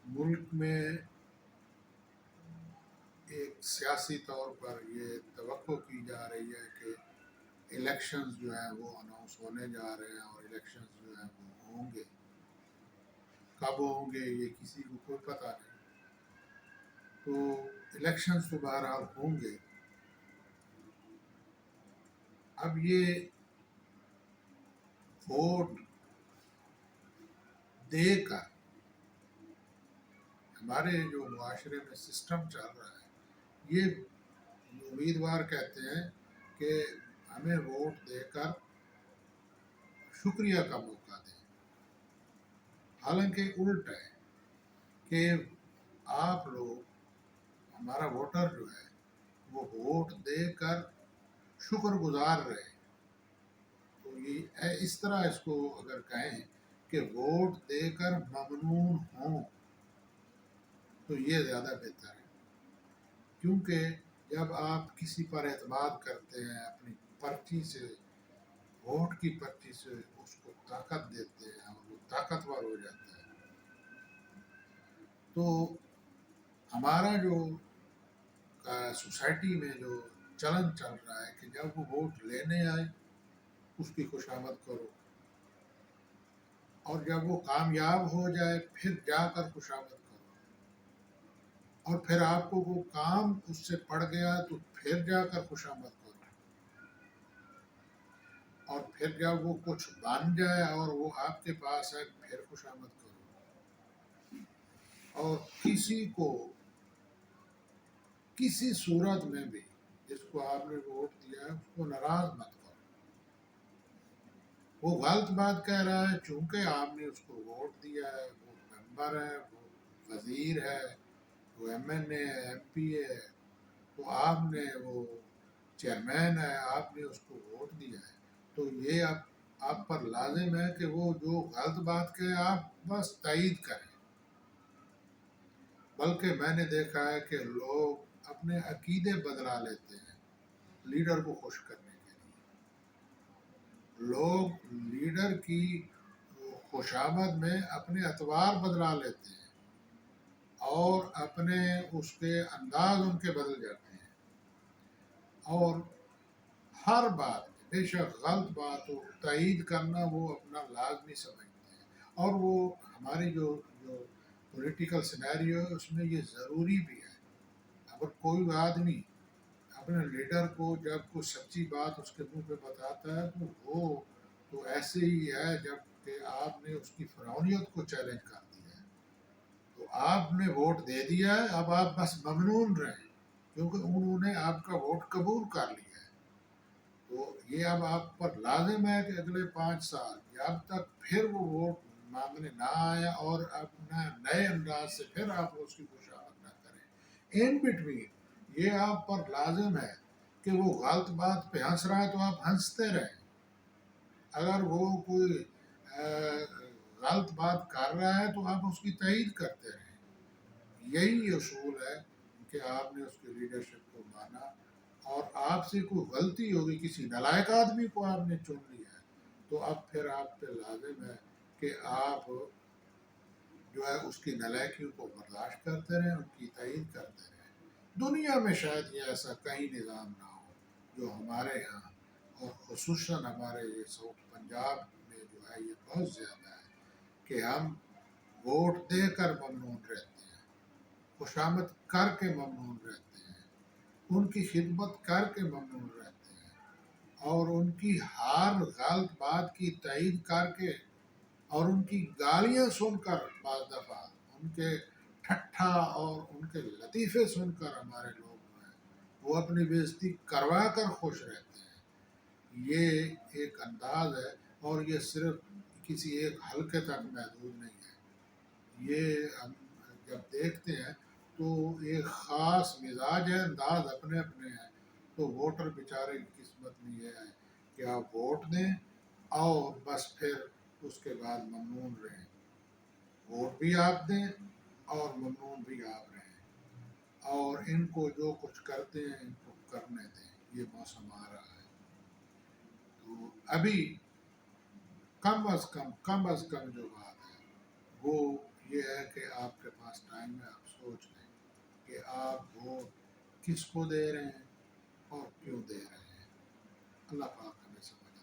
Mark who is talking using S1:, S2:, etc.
S1: ملک میں ایک سیاسی طور پر یہ توقع کی جا رہی ہے کہ الیکشنز جو ہیں وہ اناؤنس ہونے جا رہے ہیں، اور الیکشنز جو ہیں وہ ہوں گے. کب ہوں گے یہ کسی کو کوئی پتہ نہیں. تو الیکشنز تو بہرحال ہوں گے. اب یہ ووٹ دے کر ہمارے جو معاشرے میں سسٹم چل رہا ہے، یہ امیدوار کہتے ہیں کہ ہمیں ووٹ دے کر شکریہ کا موقع دیں. حالانکہ الٹ ہے کہ آپ لوگ، ہمارا ووٹر جو ہے وہ ووٹ دے کر شکر گزار رہے. تو یہ اس طرح اس کو اگر کہیں کہ ووٹ دے کر ممنون ہوں تو یہ زیادہ بہتر ہے. کیونکہ جب آپ کسی پر اعتماد کرتے ہیں، اپنی پرچی سے، ووٹ کی پرچی سے اس کو طاقت دیتے ہیں اور وہ طاقتور ہو جاتا ہے، تو ہمارا جو سوسائٹی میں جو چلن چل رہا ہے کہ جب وہ ووٹ لینے آئے اس کی خوشامد کرو، اور جب وہ کامیاب ہو جائے پھر جا کر خوشامد کرو، اور پھر آپ کو وہ کام اس سے پڑ گیا تو پھر جا کر خوشامد کرو، اور پھر جب وہ کچھ بن جائے اور وہ آپ کے پاس ہے پھر خوشامد کرو. اور کسی کو کسی صورت میں بھی جس کو آپ نے ووٹ دیا ہے اس کو ناراض مت کرو. وہ غلط بات کہہ رہا ہے، چونکہ آپ نے اس کو ووٹ دیا ہے، وہ ممبر ہے، وہ وزیر ہے، وہ ایم این اے ہے، ایم پی ہے، تو آپ نے وہ چیئرمین ہے، آپ نے اس کو ووٹ دیا ہے، تو یہ آپ پر لازم ہے کہ وہ جو غلط بات کہے آپ بس تائید کریں. بلکہ میں نے دیکھا ہے کہ لوگ اپنے عقیدے بدلا لیتے ہیں لیڈر کو خوش کرنے کے لیے. لوگ لیڈر کی خوشامد میں اپنے اطوار بدلا لیتے ہیں اور اپنے اس کے انداز ان کے بدل جاتے ہیں، اور ہر بات بے شک غلط بات ہو تائید کرنا وہ اپنا لازمی سمجھتے ہیں. اور وہ ہماری جو پولیٹیکل سینیریو ہے اس میں یہ ضروری بھی ہے. اگر کوئی آدمی اپنے لیڈر کو جب کوئی سچی بات اس کے منہ پہ بتاتا ہے تو وہ تو ایسے ہی ہے جب کہ آپ نے اس کی فرعونیت کو چیلنج کر دیا ہے. تو آپ نے ووٹ دے دیا ہے، اب آپ بس ممنون رہیں کیونکہ انہوں نے آپ کا ووٹ قبول کر لیا ہے. تو یہ اب آپ پر لازم ہے کہ اگلے 5 سال جب تک پھر وہ ووٹ مانگنے نہ آیا اور اپنا نئے انداز سے پھر آپ اس کی خوشامد نہ کریں. ان بٹوین یہ آپ پر لازم ہے کہ وہ غلط بات پہ ہنس رہا ہے تو آپ ہنستے رہیں. اگر وہ کوئی غلط بات کر رہا ہے تو آپ اس کی تائید کرتے رہیں. یہی اصول ہے کہ آپ نے اس کی لیڈرشپ کو مانا، اور آپ سے کوئی غلطی ہوگی، کسی نالائق آدمی کو آپ نے چن لیا ہے تو اب پھر آپ پہ لازم ہے کہ آپ جو ہے اس کی نالائکیوں کو برداشت کرتے رہیں، ان کی تائید کرتے رہیں. دنیا میں شاید یہ ایسا کہیں نظام نہ ہو جو ہمارے ہاں، اور خصوصاً ہمارے یہ ساؤتھ پنجاب میں جو ہے یہ بہت زیادہ ہے کہ ہم ووٹ دے کر ممنون رہتے ہیں، خوشامد کر کے ممنون رہتے ہیں، ان کی خدمت کر کے ممنون رہتے ہیں، اور ان کی ہر غلط بات کی تائید کر کے، اور ان کی گالیاں سن کر، بعض دفعہ ان کے ٹھٹھا اور ان کے لطیفے سن کر ہمارے لوگ جو ہیں وہ اپنی بےعزتی کروا کر خوش رہتے ہیں. یہ ایک انداز ہے، اور یہ صرف کسی ایک حلقے تک محدود نہیں ہے. یہ ہم جب دیکھتے ہیں تو ایک خاص مزاج ہے، انداز اپنے اپنے ہیں. تو ووٹر بیچارے کی قسمت میں یہ ہے کہ آپ ووٹ دیں اور بس پھر اس کے بعد ممنون رہیں. ووٹ بھی آپ دیں اور ممنون بھی آپ رہیں، اور ان کو جو کچھ کرتے ہیں ان کو کرنے دیں. یہ موسم آ رہا ہے تو ابھی کم از کم جو بات ہے وہ یہ ہے کہ آپ کے پاس ٹائم ہے، آپ سوچ لیں کہ آپ ووٹ کس کو دے رہے ہیں اور کیوں دے رہے ہیں۔ اللہ پاک ہمیں سمجھ